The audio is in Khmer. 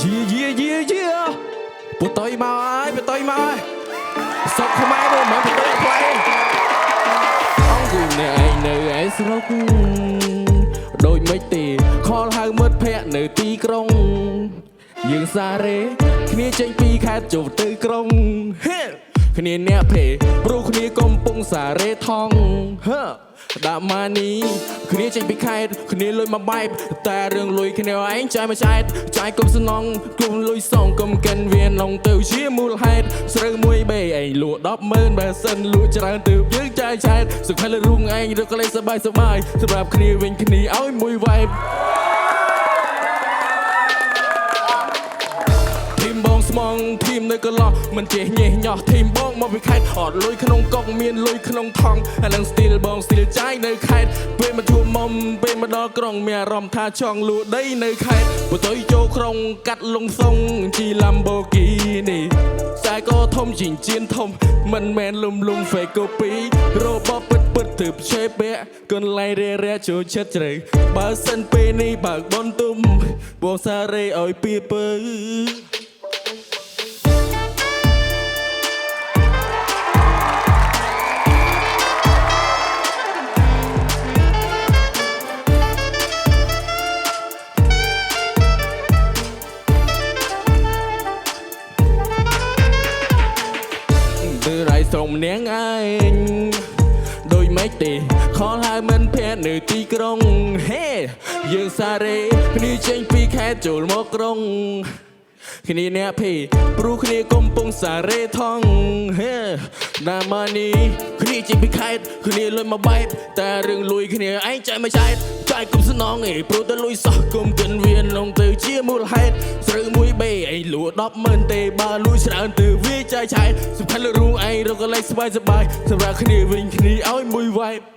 យេពូតុយមកហើយពូតុយមកហើយសុកខ្មែរមើលមិនពូតុយផ្លែអង្គុយនៅឯងនៅឯស្រុកដូចមិនទេខលហៅមិត្តភ័ក្ដិនៅទីក្រុងយើងសារ៉េគ្នាចេញពីខេត្តចូលទៅក្រុងគ្នាអ្នកភេព្រោះគ្នាកំពុងសារ៉េថងដាក់ម៉ានីគ្នាចេញពីខេត្តគ្នាលុយមកបែបតែរឿងលុយគ្នាឯងចាយមកចែកចាយកុំសំណងគុំលុយសងកុំកិនវានងទៅជាមូលហេតុស្រូវមួយបេឯងលក់100000បើសិនលក់ច្រើនទៅយើងចាយចែកសុខលើរូងឯងរកលេសបាយសម្រាប់គ្នាវិញគ្នាឲ្យមួយវ៉ៃបងស្មងធីមនៅកន្លោះមិនចេះញេះញោះធីមបងមកពីខេត្តអត់លុយក្នុងកុកមានលុយក្នុងថងអានឹងស្ទីលបងស្ទីលចាយនៅខេត្តពេលមកជួមុំពេលមកដល់ក្រុងមានអារម្មណ៍ថាចង់លួដីនៅខេត្តបតុយចូលក្រុងកាត់លងសុងជី Lamborghini ខ្សែកធំជីងជៀនធំមិនមែនលំ fake copy របបពិតទៅឆេបែកកន្លែងរែចូលចិត្តជ្រៅបើសិនពេលនេះបើកបនទុំបងសារ៉េឲ្យពីពើរៃស្រមនាងឯងដូចមិនទេខលហៅមិនភ័ក្រនៅទីក្រុងហេយើងសារ៉េគ្នាចេញពីខេត្តចូលមកក្រុងគ្នាអ្នកភេព្រោះគ្នាកំពុងសារ៉េថងហេណាម៉ានីគ្នាចេញពីខេត្តគ្នាលុយមកបែបតែរឿងលុយគ្នាឯងចាយមកចែកចាយគុំសំណងឯងព្រោះតែលុយសោះគុំកិនវានងទៅជាមូលហេតុស្រូវមួយបេឯងលក់100000ទេបើលុយច្រើនទៅវាចាយចែកសុខលើរូងឯងរកកន្លែងស្បាយសម្រាប់គ្នាវិញគ្នាឲ្យមួយវ៉ៃ